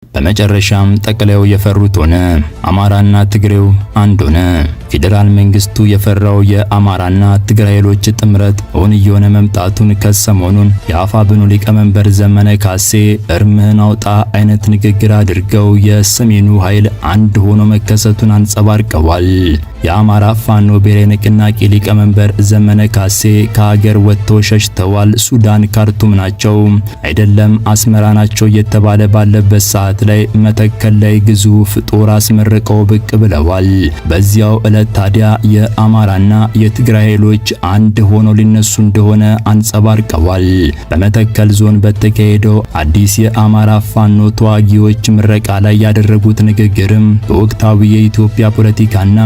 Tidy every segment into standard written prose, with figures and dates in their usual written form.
በመጨረሻም ጠቅላዩ የፈሩት ሆነ። አማራና ትግሬው አንድ ሆነ። ፌዴራል መንግስቱ የፈራው የአማራና ትግራይ ኃይሎች ጥምረት እውን እየሆነ መምጣቱን ከሰሞኑን የአፋብኑ ሊቀመንበር ዘመነ ካሴ እርምህን አውጣ አይነት ንግግር አድርገው የሰሜኑ ኃይል አንድ ሆኖ መከሰቱን አንጸባርቀዋል። የአማራ ፋኖ ብሔራዊ ንቅናቄ ሊቀመንበር ዘመነ ካሴ ከሀገር ወጥተው ሸሽተዋል፣ ሱዳን ካርቱም ናቸው አይደለም አስመራ ናቸው እየተባለ ባለበት ሰዓት ላይ መተከል ላይ ግዙፍ ጦር አስመርቀው ብቅ ብለዋል። በዚያው ዕለት ታዲያ የአማራና የትግራይ ኃይሎች አንድ ሆነው ሊነሱ እንደሆነ አንጸባርቀዋል። በመተከል ዞን በተካሄደው አዲስ የአማራ ፋኖ ተዋጊዎች ምረቃ ላይ ያደረጉት ንግግርም በወቅታዊ የኢትዮጵያ ፖለቲካና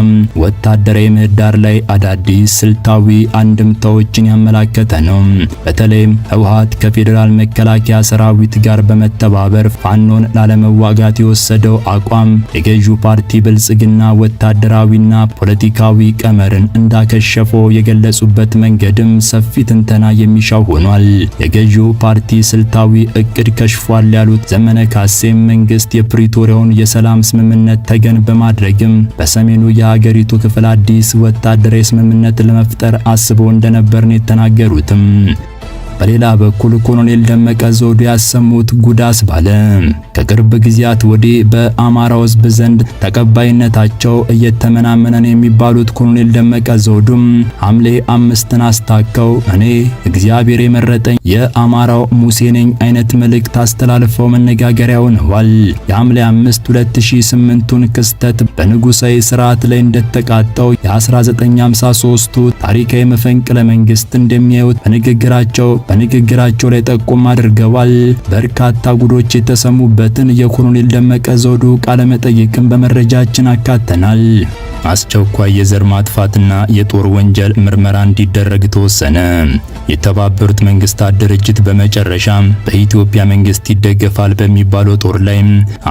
ወታደራዊ ምህዳር ላይ አዳዲስ ስልታዊ አንድምታዎችን ያመላከተ ነው። በተለይም ህወሓት ከፌዴራል መከላከያ ሰራዊት ጋር በመተባበር ፋኖን ላለመዋጋት የወሰደው አቋም የገዢው ፓርቲ ብልጽግና ወታደራዊና ፖለቲካዊ ቀመርን እንዳከሸፈው የገለጹበት መንገድም ሰፊ ትንተና የሚሻው ሆኗል። የገዢው ፓርቲ ስልታዊ እቅድ ከሽፏል ያሉት ዘመነ ካሴም መንግስት የፕሪቶሪያውን የሰላም ስምምነት ተገን በማድረግም በሰሜኑ የሀገሪቱ ክፍል አዲስ ወታደራዊ ስምምነት ለመፍጠር አስበው እንደነበር ነው የተናገሩትም። በሌላ በኩል ኮሎኔል ደመቀ ዘውዱ ያሰሙት ጉዳስ ባለ ከቅርብ ጊዜያት ወዲህ በአማራው ህዝብ ዘንድ ተቀባይነታቸው እየተመናመነ የሚባሉት ኮሎኔል ደመቀ ዘውዱም ሐምሌ 5ን አስታከው እኔ እግዚአብሔር የመረጠኝ የአማራው ሙሴ ነኝ አይነት መልእክት አስተላልፈው መነጋገሪያ ሆነዋል። የሐምሌ 5 2008ቱን ክስተት በንጉሳዊ ስርዓት ላይ እንደተቃጣው የ1953ቱ ታሪካዊ መፈንቅለ መንግስት እንደሚያዩት በንግግራቸው ላይ ጠቆም አድርገዋል። በርካታ ጉዶች የተሰሙበትን የኮሎኔል ደመቀ ዘውዱ ቃለ መጠይቅን በመረጃችን አካተናል። አስቸኳይ የዘር ማጥፋትና የጦር ወንጀል ምርመራ እንዲደረግ ተወሰነ። የተባበሩት መንግስታት ድርጅት በመጨረሻ በኢትዮጵያ መንግስት ይደገፋል በሚባለው ጦር ላይ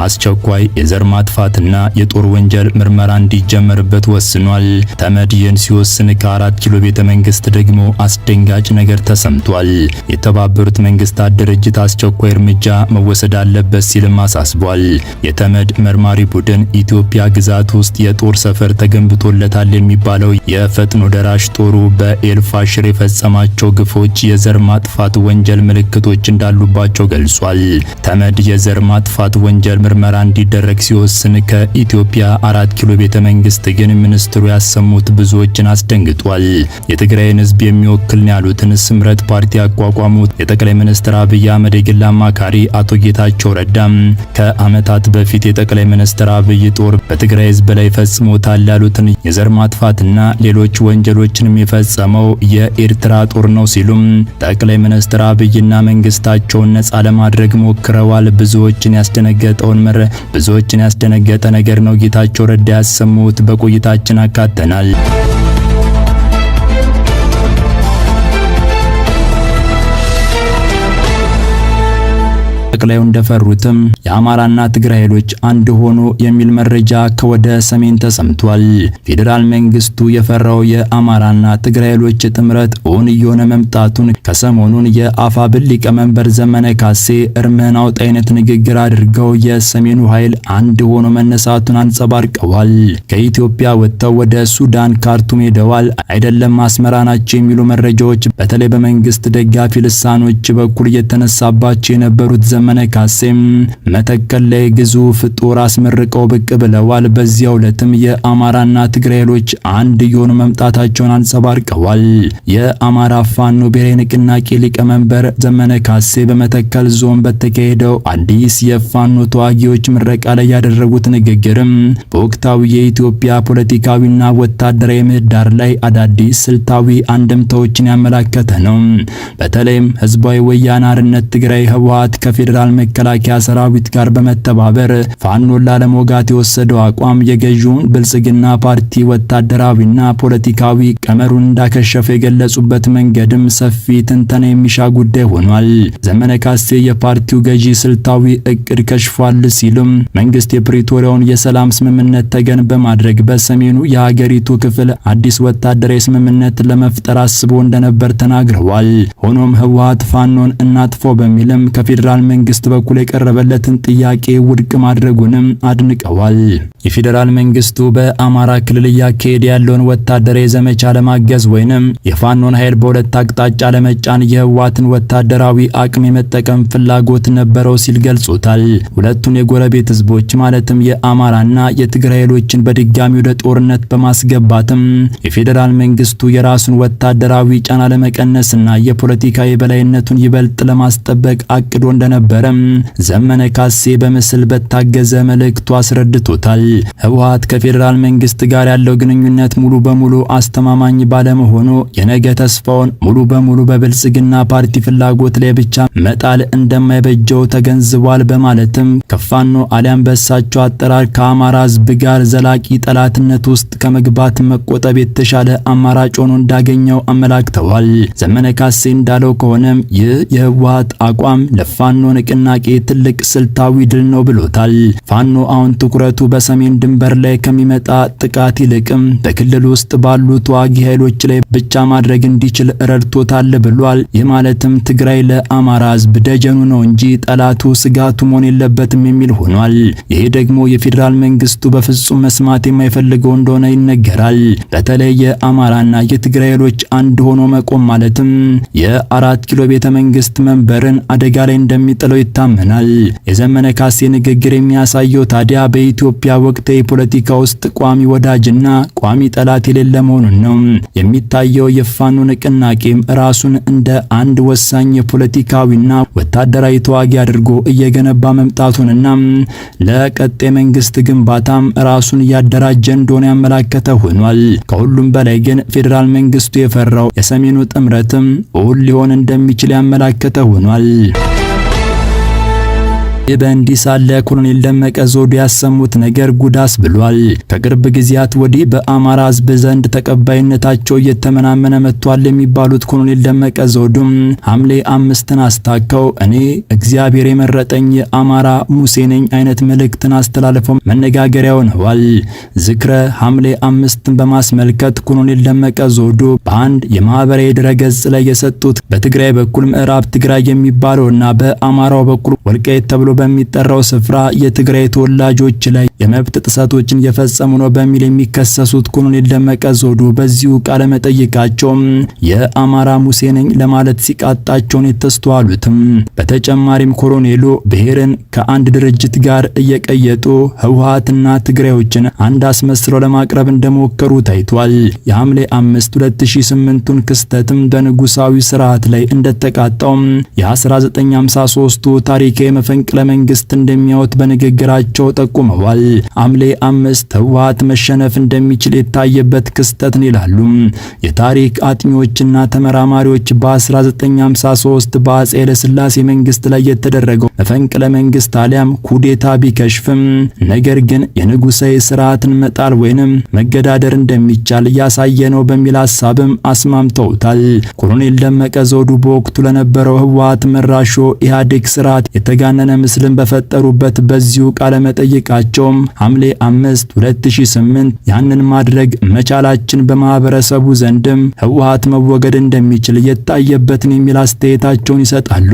አስቸኳይ የዘር ማጥፋትና የጦር ወንጀል ምርመራ እንዲጀመርበት ወስኗል። ተመድ ይህን ሲወስን ከ4 ኪሎ ቤተ መንግስት ደግሞ አስደንጋጭ ነገር ተሰምቷል። የተባበሩት መንግስታት ድርጅት አስቸኳይ እርምጃ መወሰድ አለበት ሲልም አሳስቧል። የተመድ መርማሪ ቡድን ኢትዮጵያ ግዛት ውስጥ የጦር ሰፈር ተገንብቶለታል የሚባለው የፈጥኖ ደራሽ ጦሩ በኤልፋሽር የፈጸማቸው ግፎች የዘር ማጥፋት ወንጀል ምልክቶች እንዳሉባቸው ገልጿል። ተመድ የዘር ማጥፋት ወንጀል ምርመራ እንዲደረግ ሲወስን ከኢትዮጵያ 4 ኪሎ ቤተ መንግስት ግን ሚኒስትሩ ያሰሙት ብዙዎችን አስደንግጧል። የትግራይን ህዝብ የሚወክል ያሉትን ስምረት ፓርቲ ያቋቋሙት የጠቅላይ ሚኒስትር አብይ አህመድ የግል አማካሪ አቶ ጌታቸው ረዳም ከዓመታት በፊት የጠቅላይ ሚኒስትር አብይ ጦር በትግራይ ህዝብ ላይ ፈጽሞታል ያሉትን የዘር ማጥፋትና ሌሎች ወንጀሎችንም የፈጸመው የኤርትራ ጦር ነው ሲሉም ጠቅላይ ሚኒስትር አብይና መንግስታቸውን ነፃ ለማድረግ ሞክረዋል። ብዙዎችን ያስደነገጠ ነገር ነው ጌታቸው ረዳ ያሰሙት። በቆይታችን አካተናል። ጠቅላዩ እንደፈሩትም የአማራና ትግራይ ኃይሎች አንድ ሆኖ የሚል መረጃ ከወደ ሰሜን ተሰምቷል። ፌዴራል መንግስቱ የፈራው የአማራና ትግራይ ኃይሎች ጥምረት እውን እየሆነ መምጣቱን ከሰሞኑን የአፋብን ሊቀመንበር ዘመነ ካሴ እርምህን አውጣ አይነት ንግግር አድርገው የሰሜኑ ኃይል አንድ ሆኖ መነሳቱን አንጸባርቀዋል። ከኢትዮጵያ ወጥተው ወደ ሱዳን ካርቱም ሄደዋል አይደለም አስመራ ናቸው የሚሉ መረጃዎች በተለይ በመንግስት ደጋፊ ልሳኖች በኩል እየተነሳባቸው የነበሩት ዘመነ ካሴም መተከል ላይ ግዙፍ ጦር አስመርቀው ብቅ ብለዋል። በዚያው ዕለትም የአማራና ትግራይ ኃይሎች አንድ የሆኑ መምጣታቸውን አንጸባርቀዋል። የአማራ ፋኖ ብሔራዊ ንቅናቄ ሊቀመንበር ዘመነ ካሴ በመተከል ዞን በተካሄደው አዲስ የፋኖ ተዋጊዎች ምረቃ ላይ ያደረጉት ንግግርም በወቅታዊ የኢትዮጵያ ፖለቲካዊና ወታደራዊ ምህዳር ላይ አዳዲስ ስልታዊ አንድምታዎችን ያመላከተ ነው። በተለይም ህዝባዊ ወያነ ሓርነት ትግራይ ህወሓት ከፌዴራል መከላከያ ሰራዊት ጋር በመተባበር ፋኖን ላለመውጋት የወሰደው አቋም የገዢውን ብልጽግና ፓርቲ ወታደራዊና ፖለቲካዊ ቀመሩን እንዳከሸፈ የገለጹበት መንገድም ሰፊ ትንተና የሚሻ ጉዳይ ሆኗል። ዘመነ ካሴ የፓርቲው ገዢ ስልታዊ እቅድ ከሽፏል ሲሉም መንግስት የፕሪቶሪያውን የሰላም ስምምነት ተገን በማድረግ በሰሜኑ የሀገሪቱ ክፍል አዲስ ወታደራዊ ስምምነት ለመፍጠር አስቦ እንደነበር ተናግረዋል። ሆኖም ህወሓት ፋኖን እናጥፎ በሚልም ከፌዴራል መንግስት መንግስት በኩል የቀረበለትን ጥያቄ ውድቅ ማድረጉንም አድንቀዋል። የፌዴራል መንግስቱ በአማራ ክልል እያካሄደ ያለውን ወታደራዊ ዘመቻ ለማገዝ ወይንም የፋኖን ኃይል በሁለት አቅጣጫ ለመጫን የህወሓትን ወታደራዊ አቅም የመጠቀም ፍላጎት ነበረው ሲል ገልጾታል። ሁለቱን የጎረቤት ህዝቦች ማለትም የአማራና የትግራይ ኃይሎችን በድጋሚ ወደ ጦርነት በማስገባትም የፌዴራል መንግስቱ የራሱን ወታደራዊ ጫና ለመቀነስና የፖለቲካ የበላይነቱን ይበልጥ ለማስጠበቅ አቅዶ እንደነበረ ዘመነ ካሴ በምስል በታገዘ መልእክቱ አስረድቶታል። ህወሓት ከፌዴራል መንግስት ጋር ያለው ግንኙነት ሙሉ በሙሉ አስተማማኝ ባለመሆኑ የነገ ተስፋውን ሙሉ በሙሉ በብልጽግና ፓርቲ ፍላጎት ላይ ብቻ መጣል እንደማይበጀው ተገንዝቧል በማለትም ከፋኖ አሊያም በሳቸው አጠራር ከአማራ ህዝብ ጋር ዘላቂ ጠላትነት ውስጥ ከመግባት መቆጠብ የተሻለ አማራጭ ሆኖ እንዳገኘው አመላክተዋል። ዘመነ ካሴ እንዳለው ከሆነም ይህ የህወሓት አቋም ለፋኖ ንቅናቄ ትልቅ ስልታዊ ድል ነው ብሎታል። ፋኖ አሁን ትኩረቱ በሰሜን ድንበር ላይ ከሚመጣ ጥቃት ይልቅም በክልል ውስጥ ባሉ ተዋጊ ኃይሎች ላይ ብቻ ማድረግ እንዲችል ረድቶታል ብሏል። ይህ ማለትም ትግራይ ለአማራ ህዝብ ደጀኑ ነው እንጂ ጠላቱ ስጋቱ መሆን የለበትም የሚል ሆኗል። ይሄ ደግሞ የፌዴራል መንግስቱ በፍጹም መስማት የማይፈልገው እንደሆነ ይነገራል። በተለይ የአማራና የትግራይ ኃይሎች አንድ ሆኖ መቆም ማለትም የአራት ኪሎ ቤተ መንግስት መንበርን አደጋ ላይ እንደሚጥለው ይታመናል። የዘመነ ካሴ ንግግር የሚያሳየው ታዲያ በኢትዮጵያ ወቅታዊ ፖለቲካ ውስጥ ቋሚ ወዳጅና ቋሚ ጠላት የሌለ መሆኑን ነው። የሚታየው የፋኖ ንቅናቄም ራሱን እንደ አንድ ወሳኝ የፖለቲካዊና ወታደራዊ ተዋጊ አድርጎ እየገነባ መምጣቱንና ለቀጣይ መንግስት ግንባታም ራሱን እያደራጀ እንደሆነ ያመላከተ ሆኗል። ከሁሉም በላይ ግን ፌዴራል መንግስቱ የፈራው የሰሜኑ ጥምረትም እውን ሊሆን እንደሚችል ያመላከተ ሆኗል። ይህ በእንዲህ ሳለ ኮሎኔል ደመቀ ዘውዱ ያሰሙት ነገር ጉዳስ ብሏል። ከቅርብ ጊዜያት ወዲህ በአማራ ህዝብ ዘንድ ተቀባይነታቸው እየተመናመነ መጥቷል የሚባሉት ኮሎኔል ደመቀ ዘውዱ ሐምሌ 5ን አስታከው እኔ እግዚአብሔር የመረጠኝ የአማራ ሙሴ ነኝ አይነት መልእክትን አስተላልፈው መነጋገሪያ ሆነዋል። ዝክረ ሐምሌ 5ን በማስመልከት ኮሎኔል ደመቀ ዘውዱ በአንድ የማህበራዊ ድረገጽ ላይ የሰጡት በትግራይ በኩል ምዕራብ ትግራይ የሚባለውና በአማራው በኩል ወልቃይት ተብሎ በሚጠራው ስፍራ የትግራይ ተወላጆች ላይ የመብት ጥሰቶችን የፈጸሙ ነው በሚል የሚከሰሱት ኮሎኔል ደመቀ ዘውዱ በዚሁ ቃለ መጠይቃቸው የአማራ ሙሴ ነኝ ለማለት ሲቃጣቸውን የተስተዋሉትም። በተጨማሪም ኮሎኔሉ ብሔርን ከአንድ ድርጅት ጋር እየቀየጡ ህወሓትና ትግራዮችን አንድ አስመስለው ለማቅረብ እንደሞከሩ ታይቷል። የሐምሌ 5 2008ቱን ክስተትም በንጉሳዊ ስርዓት ላይ እንደተቃጣው የ1953ቱ ታሪካዊ መፈንቅለ መንግስት እንደሚያወት በንግግራቸው ጠቁመዋል። ሐምሌ 5 ህወሓት መሸነፍ እንደሚችል የታየበት ክስተት ነው ይላሉ የታሪክ አጥኚዎችና ተመራማሪዎች። በ1953 በአፄ ኃይለሥላሴ መንግስት ላይ የተደረገው መፈንቅለ መንግስት አሊያም ኩዴታ ቢከሽፍም ነገር ግን የንጉሳዊ ስርዓትን መጣል ወይንም መገዳደር እንደሚቻል ያሳየ ነው በሚል ሐሳብም አስማምተውታል። ኮሎኔል ደመቀ ዘውዱ በወቅቱ ለነበረው ህወሓት መራሾ ኢህአዴግ ስርዓት የተጋነነ ምስልን በፈጠሩበት በዚሁ ቃለ መጠይቃቸው ሐምሌ 5 2008 ያንን ማድረግ መቻላችን በማህበረሰቡ ዘንድም ህወሓት መወገድ እንደሚችል የታየበትን የሚል አስተያየታቸውን ይሰጣሉ።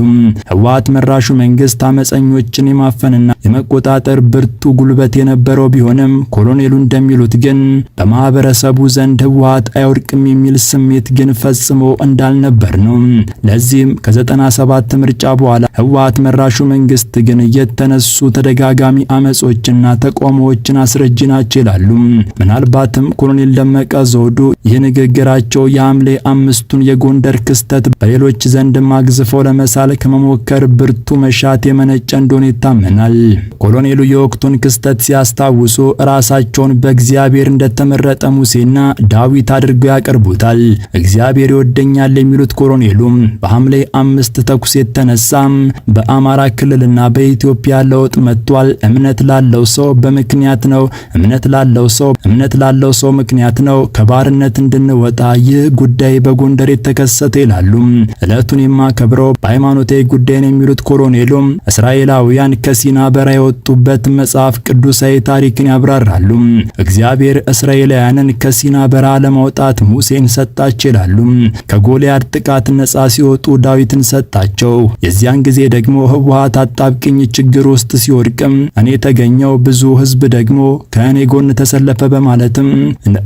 ህወሓት መራሹ መንግስት አመፀኞችን የማፈንና የመቆጣጠር ብርቱ ጉልበት የነበረው ቢሆንም ኮሎኔሉ እንደሚሉት ግን በማህበረሰቡ ዘንድ ህወሓት አይወድቅም የሚል ስሜት ግን ፈጽሞ እንዳልነበር ነው። ለዚህም ከ97 ምርጫ በኋላ ህወሓት መራሹ መንግስት ግን የተነሱ ተደጋጋሚ አመጾችና ተቃውሞዎችን አስረጅ ናቸው ይላሉ። ምናልባትም ኮሎኔል ደመቀ ዘውዱ ይህ ንግግራቸው የሐምሌ 5ቱን የጎንደር ክስተት በሌሎች ዘንድ ማግዝፈው ለመሳል ከመሞከር ብርቱ መሻት የመነጨ እንደሆነ ይታመናል። ኮሎኔሉ የወቅቱን ክስተት ሲያስታውሱ ራሳቸውን በእግዚአብሔር እንደተመረጠ ሙሴና ዳዊት አድርገው ያቀርቡታል። እግዚአብሔር ይወደኛል የሚሉት ኮሎኔሉ በሐምሌ 5 ተኩስ የተነሳ በአማራ ክልልና በኢትዮጵያ ለውጥ መጥቷል። እምነት ላለው ሰው በምክንያት ነው። እምነት ላለው ሰው ምክንያት ነው ከባርነት እንድንወጣ ይህ ጉዳይ በጎንደር የተከሰተ ይላሉ። ዕለቱን የማከብረው በሃይማኖታዊ ጉዳይ ነው የሚሉት ኮሎኔሉም እስራኤላውያን ከሲና በረሃ የወጡበት መጽሐፍ ቅዱሳዊ ታሪክን ያብራራሉ። እግዚአብሔር እስራኤላውያንን ከሲና በረሃ ለማውጣት ሙሴን ሰጣቸው ይላሉ። ከጎልያድ ጥቃት ነጻ ሲወጡ ዳዊትን ሰጣቸው። የዚያን ጊዜ ደግሞ ህወሓት አጣብቅኝ ችግር ውስጥ ሲወድቅም እኔ ተገኘው፣ ብዙ ህዝብ ደግሞ ከእኔ ጎን ተሰለፈ በማለትም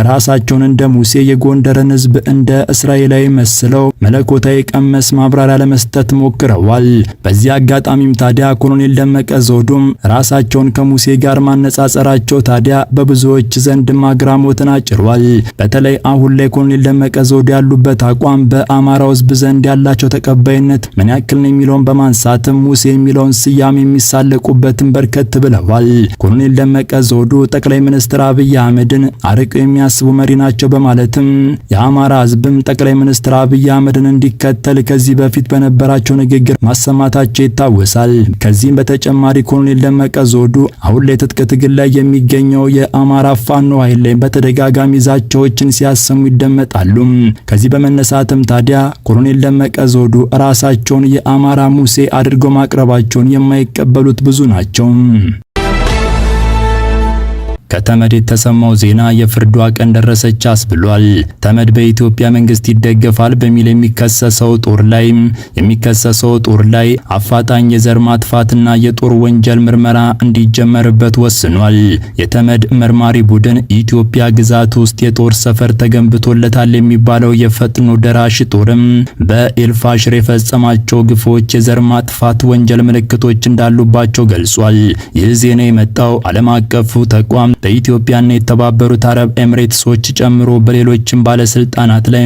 ራሳቸውን እንደ ሙሴ የጎንደርን ህዝብ እንደ እስራኤላዊ መስለው መለኮታዊ ቀመስ ማብራሪያ ለመስጠት ሞክረዋል። በዚህ አጋጣሚም ታዲያ ኮሎኔል ደመቀ ዘውዱም ራሳቸውን ከሙሴ ጋር ማነጻጸራቸው ታዲያ በብዙዎች ዘንድ አግራሞትን አጭሯል። በተለይ አሁን ላይ ኮሎኔል ደመቀ ዘውዱ ያሉበት አቋም በአማራው ህዝብ ዘንድ ያላቸው ተቀባይነት ምን ያክል ነው የሚለውን በማንሳትም ሙሴ የሚለውን ስያሜ የሚሳለቁበትን በርከት ብለዋል። ኮሎኔል ደመቀ ዘውዱ ጠቅላይ ሚኒስትር አብይ አህመድን አርቀው የሚያስቡ መሪ ናቸው በማለትም የአማራ ህዝብም ጠቅላይ ሚኒስትር አብይ አህመድን እንዲከተል ከዚህ በፊት በነበራቸው ንግግር ማሰማታቸው ይታወሳል። ከዚህም በተጨማሪ ኮሎኔል ደመቀ ዘውዱ አሁን ላይ ትጥቅ ትግል ላይ የሚገኘው የአማራ ፋኖ ኃይል ላይ በተደጋጋሚ ዛቻዎችን ሲያሰሙ ይደመጣሉ። ከዚህ በመነሳትም ታዲያ ኮሎኔል ደመቀ ዘውዱ ራሳቸውን የአማራ ሙሴ አድርገው ማቅረባቸውን የማይቀበሉት ብዙ ናቸው። ከተመድ የተሰማው ዜና የፍርዷ ቀን ደረሰች አስብሏል። ተመድ በኢትዮጵያ መንግስት ይደገፋል በሚል የሚከሰሰው ጦር ላይ አፋጣኝ የዘር ማጥፋትና የጦር ወንጀል ምርመራ እንዲጀመርበት ወስኗል። የተመድ መርማሪ ቡድን ኢትዮጵያ ግዛት ውስጥ የጦር ሰፈር ተገንብቶለታል የሚባለው የፈጥኖ ደራሽ ጦርም በኤልፋሽር የፈጸማቸው ግፎች የዘር ማጥፋት ወንጀል ምልክቶች እንዳሉባቸው ገልጿል። ይህ ዜና የመጣው ዓለም አቀፉ ተቋም በኢትዮጵያና የተባበሩት አረብ ኤምሬትሶች ጨምሮ በሌሎችም ባለስልጣናት ላይ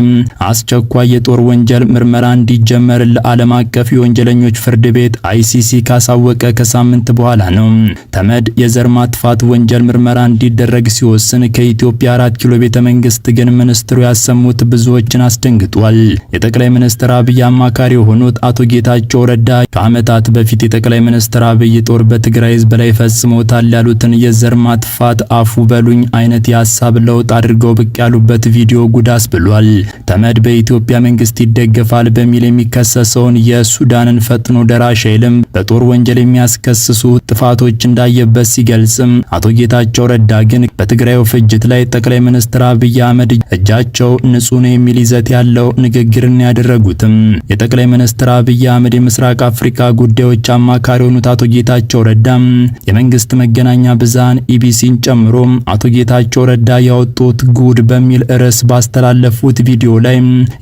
አስቸኳይ የጦር ወንጀል ምርመራ እንዲጀመር ለዓለም አቀፍ የወንጀለኞች ፍርድ ቤት አይሲሲ ካሳወቀ ከሳምንት በኋላ ነው። ተመድ የዘር ማጥፋት ወንጀል ምርመራ እንዲደረግ ሲወስን ከኢትዮጵያ 4 ኪሎ ቤተ መንግስት ግን ሚኒስትሩ ያሰሙት ብዙዎችን አስደንግጧል። የጠቅላይ ሚኒስትር አብይ አማካሪ የሆኑት አቶ ጌታቸው ረዳ ከዓመታት በፊት የጠቅላይ ሚኒስትር አብይ ጦር በትግራይ ህዝብ ላይ ፈጽሞታል ያሉትን የዘር ማጥፋት አፉ በሉኝ አይነት የሐሳብ ለውጥ አድርገው ብቅ ያሉበት ቪዲዮ ጉዳስ ብሏል። ተመድ በኢትዮጵያ መንግስት ይደገፋል በሚል የሚከሰሰውን የሱዳንን ፈጥኖ ደራሽ ኃይልም በጦር ወንጀል የሚያስከስሱ ጥፋቶች እንዳየበት ሲገልጽም አቶ ጌታቸው ረዳ ግን በትግራዩ ፍጅት ላይ ጠቅላይ ሚኒስትር አብይ አህመድ እጃቸው ንጹህ ነው የሚል ይዘት ያለው ንግግርን ያደረጉትም የጠቅላይ ሚኒስትር አብይ አህመድ የምስራቅ አፍሪካ ጉዳዮች አማካሪ የሆኑት አቶ ጌታቸው ረዳም የመንግስት መገናኛ ብዙሃን ኢቢሲን ጨምሮ አቶ ጌታቸው ረዳ ያወጡት ጉድ በሚል ርዕስ ባስተላለፉት ቪዲዮ ላይ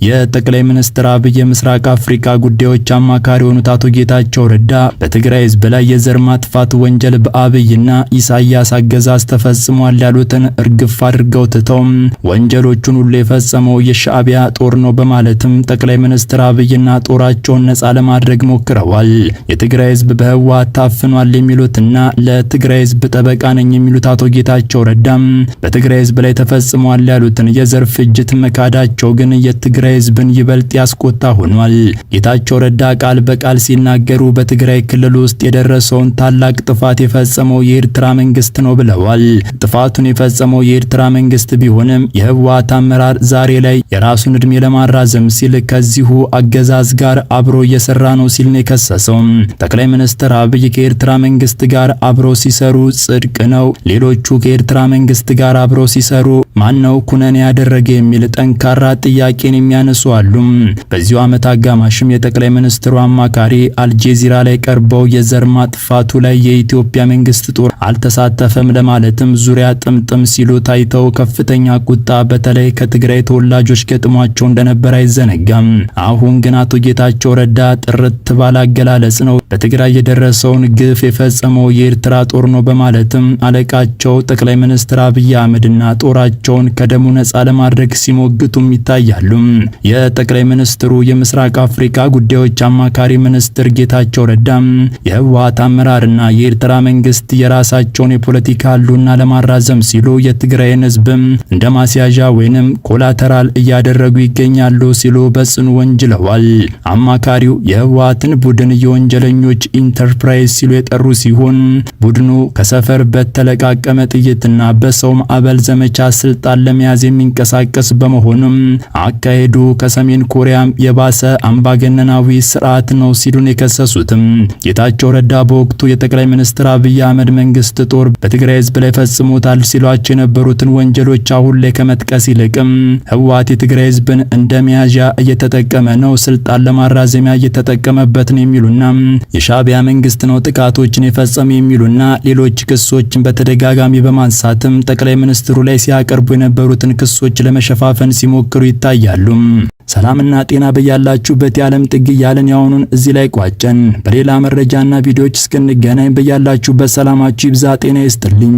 የጠቅላይ ሚኒስትር አብይ የምስራቅ አፍሪካ ጉዳዮች አማካሪ የሆኑት አቶ ጌታቸው ረዳ በትግራይ ህዝብ ላይ የዘር ማጥፋት ወንጀል በአብይና ኢሳያስ አገዛዝ ተፈጽሟል ያሉትን እርግፍ አድርገው ትተው ወንጀሎቹን ሁሉ የፈጸመው የሻዕቢያ ጦር ነው በማለትም ጠቅላይ ሚኒስትር አብይና ጦራቸውን ነጻ ለማድረግ ሞክረዋል። የትግራይ ህዝብ በህወሓት ታፍኗል የሚሉትና ለትግራይ ህዝብ ጠበቃ ነኝ የሚሉት አቶ ጌታቸው ረዳም በትግራይ ህዝብ ላይ ተፈጽሟል ያሉትን የዘር ፍጅት መካዳቸው ግን የትግራይ ህዝብን ይበልጥ ያስቆጣ ሆኗል። ጌታቸው ረዳ ቃል በቃል ሲናገሩ በትግራይ ክልል ውስጥ የደረሰውን ታላቅ ጥፋት የፈጸመው የኤርትራ መንግስት ነው ብለዋል። ጥፋቱን የፈጸመው የኤርትራ መንግስት ቢሆንም የህወሓት አመራር ዛሬ ላይ የራሱን እድሜ ለማራዘም ሲል ከዚሁ አገዛዝ ጋር አብሮ እየሰራ ነው ሲል ነው የከሰሰው። ጠቅላይ ሚኒስትር አብይ ከኤርትራ መንግስት ጋር አብሮ ሲሰሩ ጽድቅ ነው፣ ሌሎቹ ከኤርትራ መንግስት ጋር አብሮ ሲሰሩ ማነው ኩነኔ ያደረገ የሚል ጠንካራ ጥያቄን የሚያነሱ አሉ። በዚሁ ዓመት አጋማሽም የጠቅላይ ሚኒስትሩ አማካሪ አልጄዚራ ላይ ቀርበው የዘር ማጥፋቱ ላይ የኢትዮጵያ መንግስት ጦር አልተሳተፈም ለማለትም ዙሪያ ጥምጥም ሲሉ ታይተው ከፍተኛ ቁጣ በተለይ ከትግራይ ተወላጆች ገጥሟቸው እንደነበር አይዘነጋም። አሁን ግን አቶ ጌታቸው ረዳ ጥርት ባለ አገላለጽ ነው በትግራይ የደረሰውን ግፍ የፈጸመው የኤርትራ ጦር ነው በማለትም አለቃቸው ጠቅላይ ሚኒስትር አብይ አህመድና ጦራቸውን ከደሙ ነጻ ለማድረግ ሲሞግቱም ይታያሉ። የጠቅላይ ሚኒስትሩ የምስራቅ አፍሪካ ጉዳዮች አማካሪ ሚኒስትር ጌታቸው ረዳ የህወሓት አመራርና የኤርትራ መንግስት የራሳቸውን የፖለቲካ ህልውና ለማራዘም ሲሉ የትግራይን ህዝብ እንደ ማስያዣ ወይንም ኮላተራል እያደረጉ ይገኛሉ ሲሉ በጽኑ ወንጅለዋል። አማካሪው የህወሓትን ቡድን የወንጀለኞች የአርበኞች ኢንተርፕራይዝ ሲሉ የጠሩ ሲሆን ቡድኑ ከሰፈር በተለቃቀመ ጥይትና በሰው ማዕበል ዘመቻ ስልጣን ለመያዝ የሚንቀሳቀስ በመሆኑም አካሄዱ ከሰሜን ኮሪያ የባሰ አምባገነናዊ ስርዓት ነው ሲሉን የከሰሱትም ጌታቸው ረዳ በወቅቱ የጠቅላይ ሚኒስትር አብይ አህመድ መንግስት ጦር በትግራይ ህዝብ ላይ ፈጽሞታል ሲሏቸው የነበሩትን ወንጀሎች አሁን ላይ ከመጥቀስ ይልቅም ህወሓት የትግራይ ህዝብን እንደ መያዣ እየተጠቀመ ነው፣ ስልጣን ለማራዘሚያ እየተጠቀመበት ነው የሚሉና የሻዕቢያ መንግስት ነው ጥቃቶችን የፈጸመ የሚሉና ሌሎች ክሶችን በተደጋጋሚ በማንሳትም ጠቅላይ ሚኒስትሩ ላይ ሲያቀርቡ የነበሩትን ክሶች ለመሸፋፈን ሲሞክሩ ይታያሉ። ሰላምና ጤና በያላችሁበት የዓለም ጥግ ያለን ያውኑን እዚህ ላይ ቋጨን። በሌላ መረጃና ቪዲዮዎች እስክንገናኝ በያላችሁበት ሰላማችሁ ይብዛ። ጤና ይስጥልኝ።